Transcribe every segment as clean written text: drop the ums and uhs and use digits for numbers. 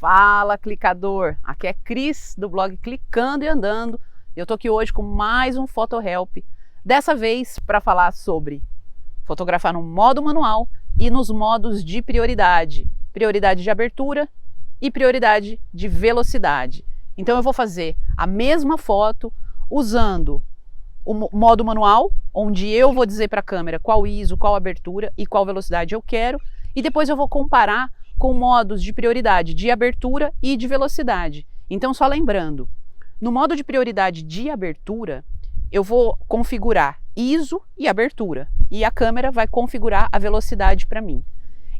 Fala, clicador! Aqui é Cris do blog Clicando e Andando. Eu tô aqui hoje com mais um Photo Help, dessa vez para falar sobre fotografar no modo manual e nos modos de prioridade, prioridade de abertura e prioridade de velocidade. Então eu vou fazer a mesma foto usando o modo manual, onde eu vou dizer para a câmera qual ISO, qual abertura e qual velocidade eu quero, e depois eu vou comparar com modos de prioridade de abertura e de velocidade. Então, só lembrando, no modo de prioridade de abertura, eu vou configurar ISO e abertura, e a câmera vai configurar a velocidade para mim.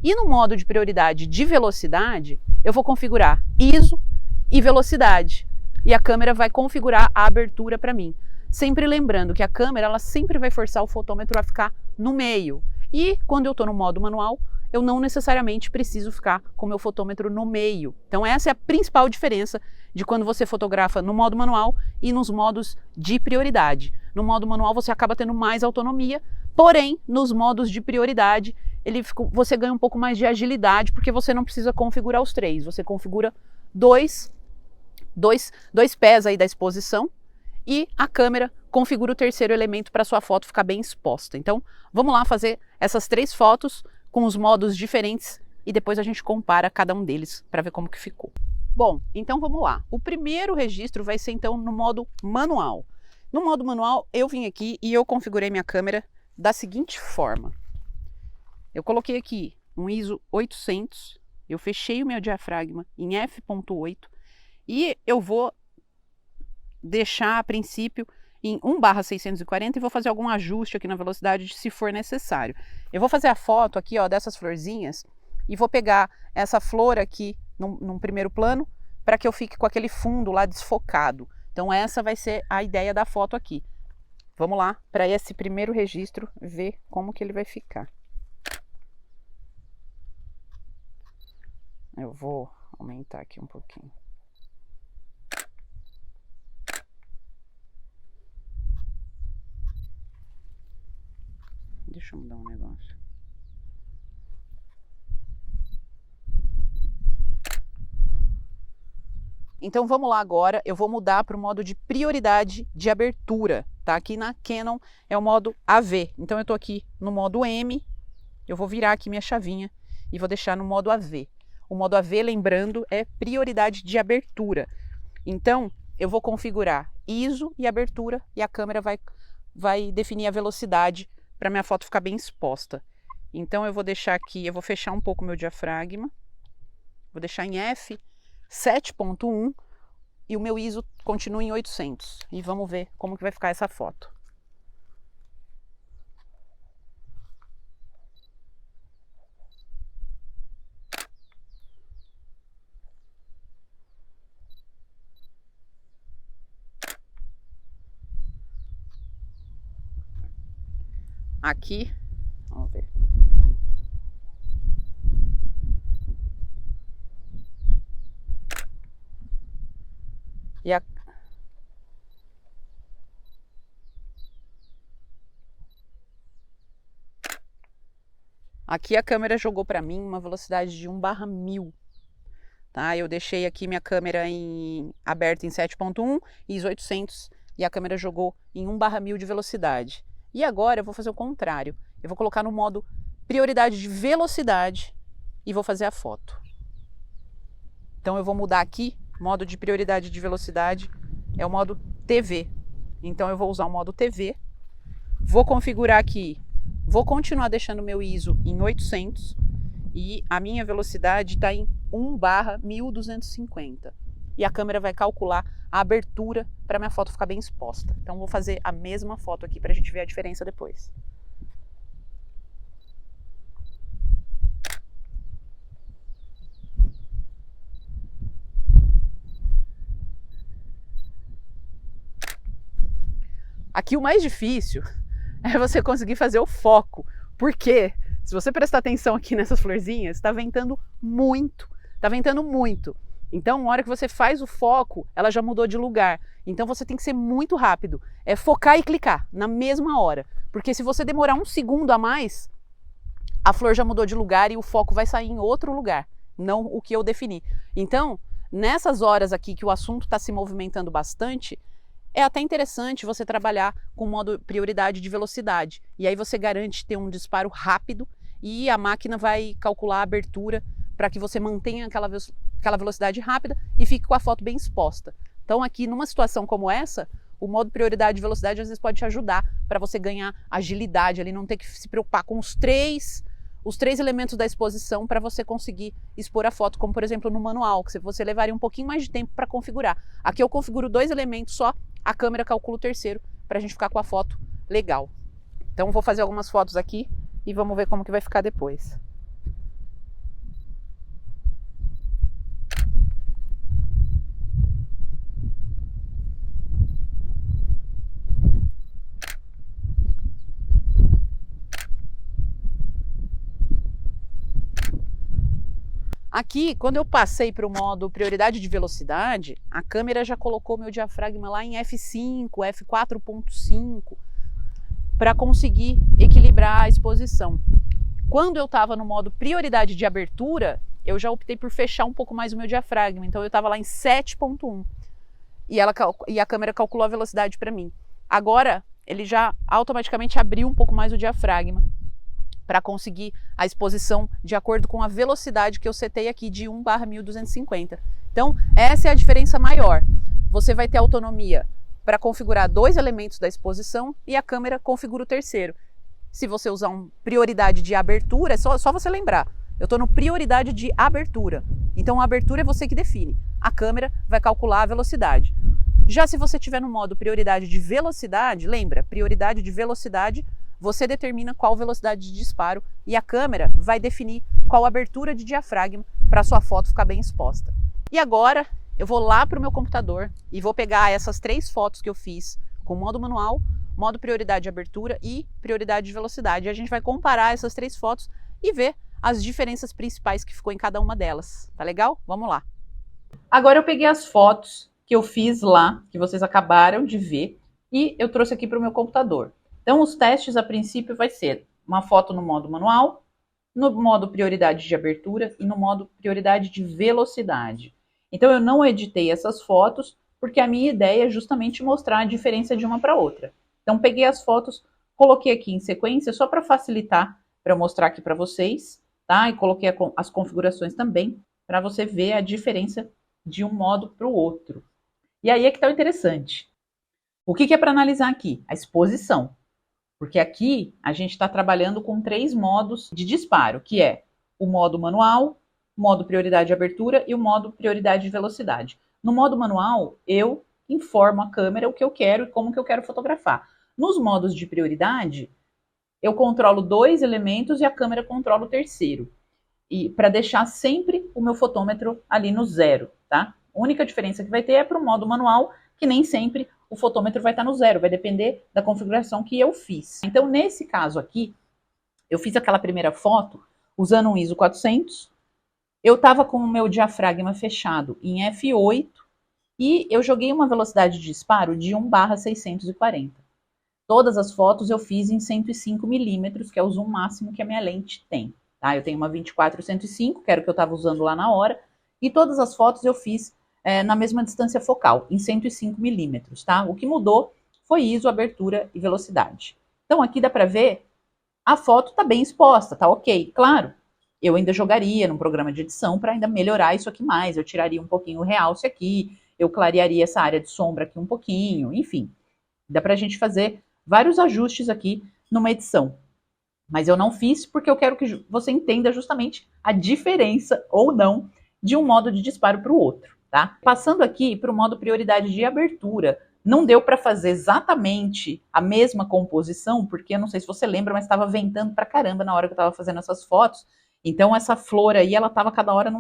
E no modo de prioridade de velocidade, eu vou configurar ISO e velocidade, e a câmera vai configurar a abertura para mim. Sempre lembrando que a câmera ela sempre vai forçar o fotômetro a ficar no meio. E quando eu estou no modo manual, eu não necessariamente preciso ficar com o meu fotômetro no meio. Então essa é a principal diferença de quando você fotografa no modo manual e nos modos de prioridade. No modo manual você acaba tendo mais autonomia, porém nos modos de prioridade você ganha um pouco mais de agilidade, porque você não precisa configurar os três. Você configura dois pés aí da exposição e a câmera configura o terceiro elemento para sua foto ficar bem exposta. Então vamos lá fazer essas três fotos com os modos diferentes e depois a gente compara cada um deles para ver como que ficou. Bom, então vamos lá. O primeiro registro vai ser então no modo manual. No modo manual eu vim aqui e eu configurei minha câmera da seguinte forma. Eu coloquei aqui um ISO 800, eu fechei o meu diafragma em f.8 e eu vou deixar a princípio em 1/640 e vou fazer algum ajuste aqui na velocidade se for necessário. Eu vou fazer a foto aqui, ó, dessas florzinhas e vou pegar essa flor aqui num primeiro plano para que eu fique com aquele fundo lá desfocado. Então essa vai ser a ideia da foto aqui. Vamos lá para esse primeiro registro ver como que ele vai ficar. Eu vou aumentar aqui um pouquinho. Deixa eu mudar um negócio. Então vamos lá agora, eu vou mudar para o modo de prioridade de abertura, tá? Aqui na Canon é o modo AV, então eu estou aqui no modo M, eu vou virar aqui minha chavinha e vou deixar no modo AV. O modo AV, lembrando, é prioridade de abertura. Então eu vou configurar ISO e abertura e a câmera vai definir a velocidade para minha foto ficar bem exposta. Então eu vou deixar aqui, eu vou fechar um pouco meu diafragma, vou deixar em f7.1 e o meu ISO continua em 800. E vamos ver como que vai ficar essa foto. Aqui, vamos ver. Aqui a câmera jogou para mim uma velocidade de 1/1000. Tá? Eu deixei aqui minha câmera aberta em 7.1, ISO 800, e a câmera jogou em 1/1000 de velocidade. E agora eu vou fazer o contrário. Eu vou colocar no modo prioridade de velocidade e vou fazer a foto. Então eu vou mudar aqui, modo de prioridade de velocidade é o modo TV. Então eu vou usar o modo TV. Vou configurar aqui, vou continuar deixando meu ISO em 800 e a minha velocidade está em 1/1250. E a câmera vai calcular a abertura para minha foto ficar bem exposta. Então vou fazer a mesma foto aqui para a gente ver a diferença depois. Aqui o mais difícil é você conseguir fazer o foco, porque se você prestar atenção aqui nessas florzinhas, está ventando muito, está ventando muito. Então, na hora que você faz o foco, ela já mudou de lugar. Então você tem que ser muito rápido. É focar e clicar na mesma hora. Porque se você demorar um segundo a mais, a flor já mudou de lugar e o foco vai sair em outro lugar. não o que eu defini. Então, nessas horas aqui que o assunto está se movimentando bastante, é até interessante você trabalhar com o modo prioridade de velocidade. E aí você garante ter um disparo rápido e a máquina vai calcular a abertura para que você mantenha aquela velocidade rápida e fique com a foto bem exposta. Então aqui, numa situação como essa, o modo prioridade de velocidade às vezes pode te ajudar para você ganhar agilidade ali, não ter que se preocupar com os três elementos da exposição para você conseguir expor a foto, como por exemplo no manual, que você levaria um pouquinho mais de tempo para configurar. Aqui eu configuro 2 elementos só, a câmera calcula o terceiro para a gente ficar com a foto legal. Então vou fazer algumas fotos aqui e vamos ver como que vai ficar depois. Aqui, quando eu passei para o modo prioridade de velocidade, a câmera já colocou meu diafragma lá em F5, F4.5, para conseguir equilibrar a exposição. Quando eu estava no modo prioridade de abertura, eu já optei por fechar um pouco mais o meu diafragma, então eu estava lá em 7.1 e a câmera calculou a velocidade para mim. Agora, ele já automaticamente abriu um pouco mais o diafragma, para conseguir a exposição de acordo com a velocidade que eu setei aqui de 1/1250. Então, essa é a diferença maior. Você vai ter autonomia para configurar 2 elementos da exposição e a câmera configura o terceiro. Se você usar uma prioridade de abertura, é só você lembrar. Eu estou no prioridade de abertura. Então, a abertura é você que define. A câmera vai calcular a velocidade. Já se você estiver no modo prioridade de velocidade, lembra, prioridade de velocidade, você determina qual velocidade de disparo e a câmera vai definir qual abertura de diafragma para a sua foto ficar bem exposta. E agora eu vou lá para o meu computador e vou pegar essas 3 fotos que eu fiz com modo manual, modo prioridade de abertura e prioridade de velocidade. E a gente vai comparar essas 3 fotos e ver as diferenças principais que ficou em cada uma delas. Tá legal? Vamos lá. Agora eu peguei as fotos que eu fiz lá, que vocês acabaram de ver, e eu trouxe aqui para o meu computador. Então, os testes, a princípio, vai ser uma foto no modo manual, no modo prioridade de abertura e no modo prioridade de velocidade. Então, eu não editei essas fotos, porque a minha ideia é justamente mostrar a diferença de uma para outra. Então, peguei as fotos, coloquei aqui em sequência, só para facilitar, para mostrar aqui para vocês, tá? E coloquei as configurações também, para você ver a diferença de um modo para o outro. E aí é que está o interessante. O que é para analisar aqui? A exposição. Porque aqui a gente está trabalhando com 3 modos de disparo, que é o modo manual, modo prioridade de abertura e o modo prioridade de velocidade. No modo manual, eu informo a câmera o que eu quero e como que eu quero fotografar. Nos modos de prioridade, eu controlo 2 elementos e a câmera controla o terceiro. E para deixar sempre o meu fotômetro ali no 0, tá? A única diferença que vai ter é para o modo manual, que nem sempre o fotômetro vai estar no 0, vai depender da configuração que eu fiz. Então, nesse caso aqui, eu fiz aquela primeira foto usando um ISO 400, eu estava com o meu diafragma fechado em f8 e eu joguei uma velocidade de disparo de 1/640. Todas as fotos eu fiz em 105 milímetros, que é o zoom máximo que a minha lente tem. Tá? Eu tenho uma 24-105, que era o que eu estava usando lá na hora, e todas as fotos eu fiz na mesma distância focal, em 105 milímetros, tá? O que mudou foi ISO, abertura e velocidade. Então aqui dá para ver, a foto tá bem exposta, tá ok. Claro, eu ainda jogaria num programa de edição para ainda melhorar isso aqui mais, eu tiraria um pouquinho o realce aqui, eu clarearia essa área de sombra aqui um pouquinho, enfim. Dá pra gente fazer vários ajustes aqui numa edição. Mas eu não fiz porque eu quero que você entenda justamente a diferença ou não de um modo de disparo para o outro. Tá? Passando aqui para o modo prioridade de abertura, não deu para fazer exatamente a mesma composição, porque eu não sei se você lembra, mas estava ventando pra caramba na hora que eu estava fazendo essas fotos, então essa flor aí, ela estava cada hora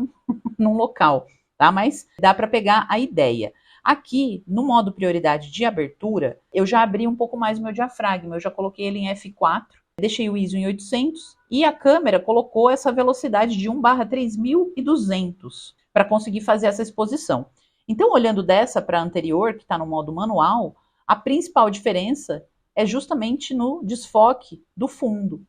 num local, tá? Mas dá para pegar a ideia. Aqui, no modo prioridade de abertura, eu já abri um pouco mais o meu diafragma, eu já coloquei ele em f4, deixei o ISO em 800 e a câmera colocou essa velocidade de 1/3200. Para conseguir fazer essa exposição. Então, olhando dessa para a anterior, que está no modo manual, a principal diferença é justamente no desfoque do fundo,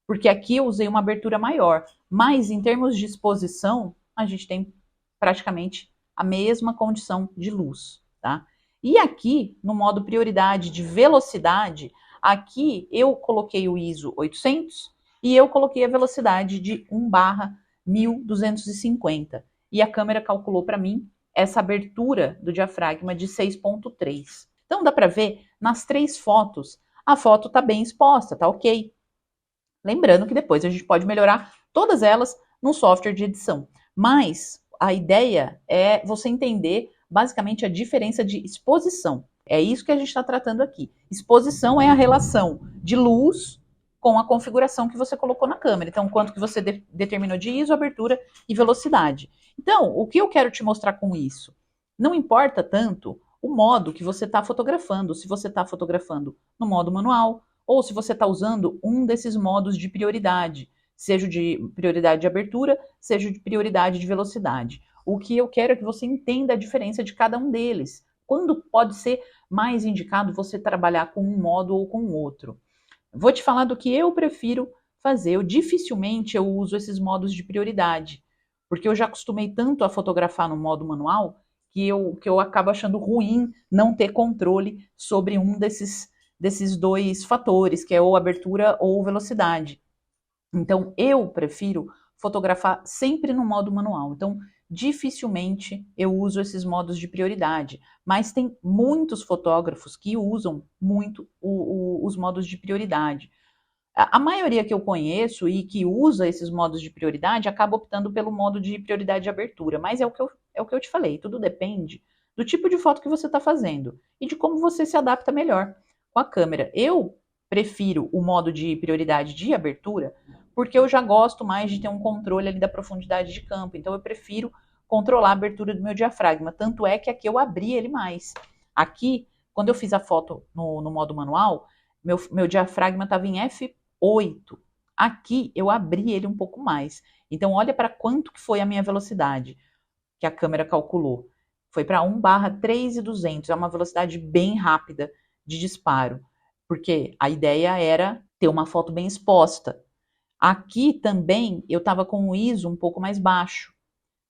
porque aqui eu usei uma abertura maior, mas em termos de exposição, a gente tem praticamente a mesma condição de luz, tá? E aqui, no modo prioridade de velocidade, aqui eu coloquei o ISO 800 e eu coloquei a velocidade de 1/1250. E a câmera calculou para mim essa abertura do diafragma de 6.3. Então dá para ver nas 3 fotos, a foto está bem exposta, tá ok. Lembrando que depois a gente pode melhorar todas elas no software de edição. Mas a ideia é você entender basicamente a diferença de exposição. É isso que a gente está tratando aqui. Exposição é a relação de luz com a configuração que você colocou na câmera. Então, quanto que você determinou de ISO, abertura e velocidade. Então, o que eu quero te mostrar com isso? Não importa tanto o modo que você está fotografando, se você está fotografando no modo manual, ou se você está usando um desses modos de prioridade, seja de prioridade de abertura, seja de prioridade de velocidade. O que eu quero é que você entenda a diferença de cada um deles. Quando pode ser mais indicado você trabalhar com um modo ou com o outro. Vou te falar do que eu prefiro fazer. Dificilmente eu uso esses modos de prioridade, porque eu já acostumei tanto a fotografar no modo manual que eu acabo achando ruim não ter controle sobre um desses 2 fatores, que é ou abertura ou velocidade. Então, eu prefiro fotografar sempre no modo manual. Então, dificilmente eu uso esses modos de prioridade, mas tem muitos fotógrafos que usam muito os modos de prioridade. A maioria que eu conheço e que usa esses modos de prioridade acaba optando pelo modo de prioridade de abertura, mas é o que eu te falei, tudo depende do tipo de foto que você está fazendo e de como você se adapta melhor com a câmera. Eu prefiro o modo de prioridade de abertura porque eu já gosto mais de ter um controle ali da profundidade de campo, então eu prefiro controlar a abertura do meu diafragma, tanto é que aqui eu abri ele mais. Aqui, quando eu fiz a foto no modo manual, meu diafragma estava em f8. Aqui eu abri ele um pouco mais. Então olha para quanto que foi a minha velocidade que a câmera calculou. Foi para 1/3200, é uma velocidade bem rápida de disparo, porque a ideia era ter uma foto bem exposta. Aqui também eu estava com o ISO um pouco mais baixo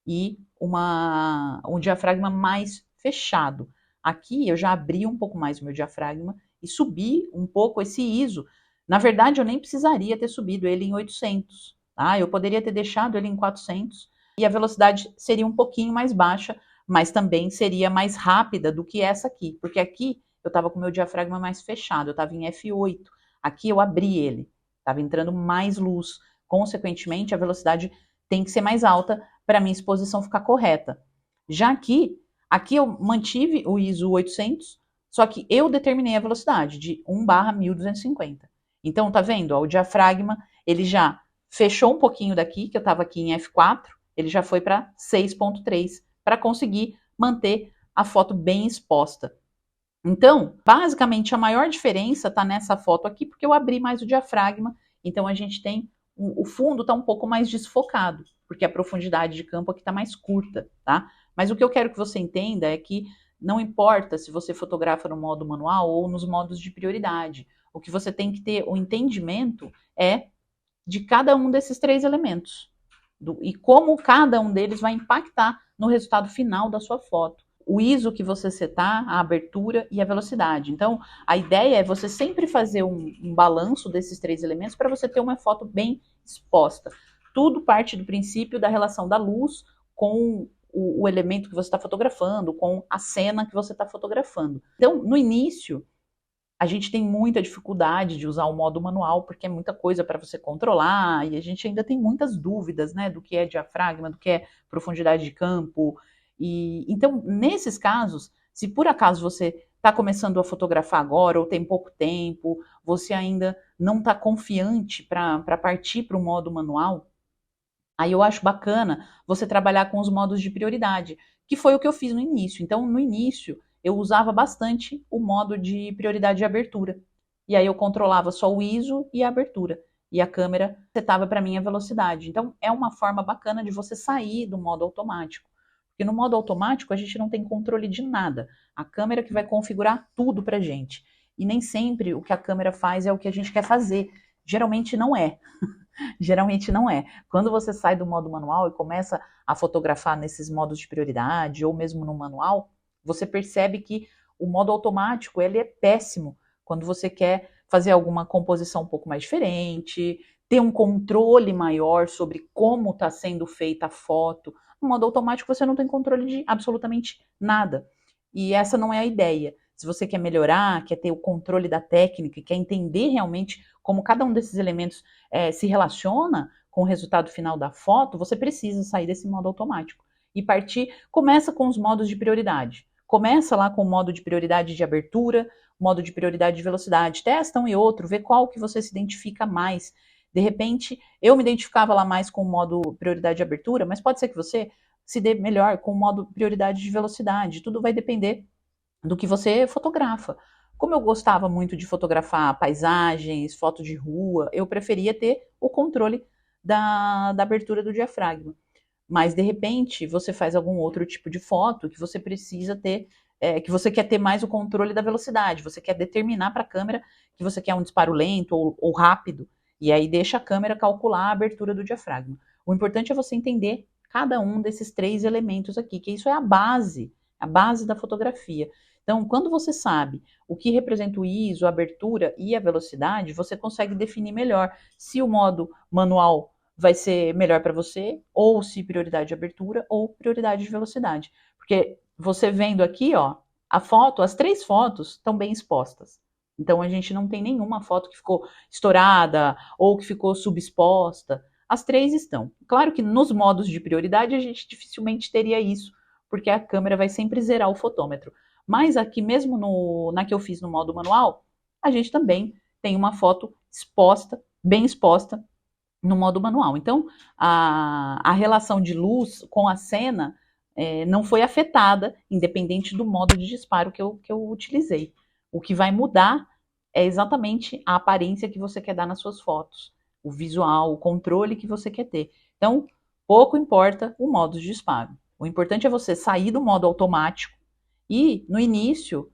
e um diafragma mais fechado. Aqui eu já abri um pouco mais o meu diafragma e subi um pouco esse ISO. Na verdade, eu nem precisaria ter subido ele em 800, tá? Eu poderia ter deixado ele em 400 e a velocidade seria um pouquinho mais baixa, mas também seria mais rápida do que essa aqui, porque aqui eu estava com o meu diafragma mais fechado, eu estava em f8. Aqui eu abri ele, estava entrando mais luz. Consequentemente, a velocidade tem que ser mais alta para a minha exposição ficar correta. Já aqui eu mantive o ISO 800, só que eu determinei a velocidade de 1/1250. Então, tá vendo? Ó, o diafragma, ele já fechou um pouquinho daqui, que eu estava aqui em f4, ele já foi para 6.3, para conseguir manter a foto bem exposta. Então, basicamente, a maior diferença está nessa foto aqui, porque eu abri mais o diafragma, então a gente tem, o fundo está um pouco mais desfocado, porque a profundidade de campo aqui está mais curta, tá? Mas o que eu quero que você entenda é que não importa se você fotografa no modo manual ou nos modos de prioridade, o que você tem que ter o entendimento é de cada um desses 3 elementos e como cada um deles vai impactar no resultado final da sua foto. O ISO que você setar, a abertura e a velocidade. Então, a ideia é você sempre fazer um balanço desses 3 elementos para você ter uma foto bem exposta. Tudo parte do princípio da relação da luz com o elemento que você está fotografando, com a cena que você está fotografando. Então, no início, a gente tem muita dificuldade de usar o modo manual, porque é muita coisa para você controlar, e a gente ainda tem muitas dúvidas, né, do que é diafragma, do que é profundidade de campo. E então, nesses casos, se por acaso você está começando a fotografar agora, ou tem pouco tempo, você ainda não está confiante para partir para o modo manual, aí eu acho bacana você trabalhar com os modos de prioridade, que foi o que eu fiz no início. Então, no início, eu usava bastante o modo de prioridade de abertura. E aí eu controlava só o ISO e a abertura. E a câmera setava para mim a velocidade. Então, é uma forma bacana de você sair do modo automático. Porque no modo automático a gente não tem controle de nada. A câmera que vai configurar tudo pra gente. E nem sempre o que a câmera faz é o que a gente quer fazer. Geralmente não é. Geralmente não é. Quando você sai do modo manual e começa a fotografar nesses modos de prioridade ou mesmo no manual, você percebe que o modo automático ele é péssimo quando você quer fazer alguma composição um pouco mais diferente, ter um controle maior sobre como está sendo feita a foto. No modo automático você não tem controle de absolutamente nada. E essa não é a ideia. Se você quer melhorar, quer ter o controle da técnica, quer entender realmente como cada um desses elementos se relaciona com o resultado final da foto, você precisa sair desse modo automático e partir. Começa com os modos de prioridade. Começa lá com o modo de prioridade de abertura, modo de prioridade de velocidade. Testa um e outro, vê qual que você se identifica mais. De repente, eu me identificava lá mais com o modo prioridade de abertura, mas pode ser que você se dê melhor com o modo prioridade de velocidade. Tudo vai depender do que você fotografa. Como eu gostava muito de fotografar paisagens, fotos de rua, eu preferia ter o controle da abertura do diafragma. Mas, de repente, você faz algum outro tipo de foto que você precisa ter, que você quer ter mais o controle da velocidade, você quer determinar para a câmera que você quer um disparo lento ou rápido, e aí deixa a câmera calcular a abertura do diafragma. O importante é você entender cada um desses 3 elementos aqui, que isso é a base da fotografia. Então, quando você sabe o que representa o ISO, a abertura e a velocidade, você consegue definir melhor se o modo manual vai ser melhor para você, ou se prioridade de abertura ou prioridade de velocidade. Porque você vendo aqui, ó, a foto, as 3 fotos estão bem expostas. Então, a gente não tem nenhuma foto que ficou estourada ou que ficou subexposta. As 3 estão. Claro que nos modos de prioridade a gente dificilmente teria isso, porque a câmera vai sempre zerar o fotômetro. Mas aqui mesmo na que eu fiz no modo manual, a gente também tem uma foto exposta, bem exposta, no modo manual. Então, a relação de luz com a cena não foi afetada, independente do modo de disparo que eu utilizei. O que vai mudar é exatamente a aparência que você quer dar nas suas fotos, o visual, o controle que você quer ter. Então, pouco importa o modo de disparo. O importante é você sair do modo automático e, no início,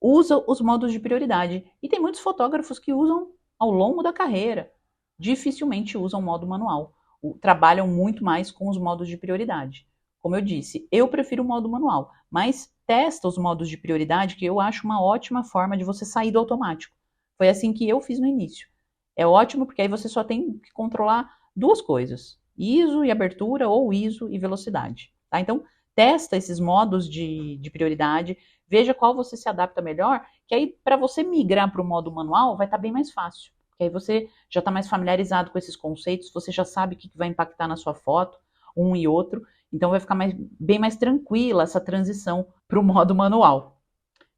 usa os modos de prioridade. E tem muitos fotógrafos que usam ao longo da carreira. Dificilmente usam modo manual. Trabalham muito mais com os modos de prioridade. Como eu disse, eu prefiro o modo manual, mas testa os modos de prioridade, que eu acho uma ótima forma de você sair do automático. Foi assim que eu fiz no início. É ótimo porque aí você só tem que controlar 2 coisas: ISO e abertura ou ISO e velocidade. Tá? Então, testa esses modos de prioridade, veja qual você se adapta melhor, que aí para você migrar para o modo manual vai estar bem mais fácil. Porque aí você já está mais familiarizado com esses conceitos, você já sabe o que vai impactar na sua foto, um e outro, então vai ficar bem mais tranquila essa transição para o modo manual.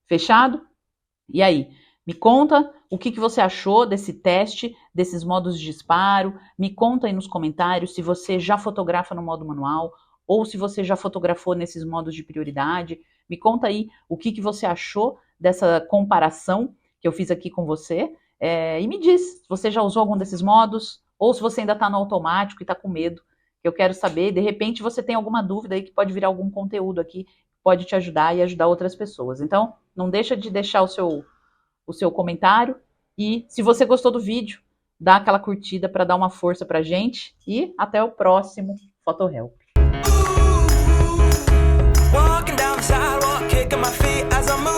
Fechado? E aí? Me conta o que você achou desse teste, desses modos de disparo, me conta aí nos comentários se você já fotografa no modo manual, ou se você já fotografou nesses modos de prioridade. Me conta aí o que você achou dessa comparação que eu fiz aqui com você. E me diz se você já usou algum desses modos, ou se você ainda está no automático e está com medo, que eu quero saber. De repente você tem alguma dúvida aí que pode virar algum conteúdo aqui, pode te ajudar e ajudar outras pessoas. Então, não deixa de deixar o seu comentário, e se você gostou do vídeo, dá aquela curtida para dar uma força pra gente, e até o próximo PhotoHelp. Walking down the sidewalk, kicking my feet as I move.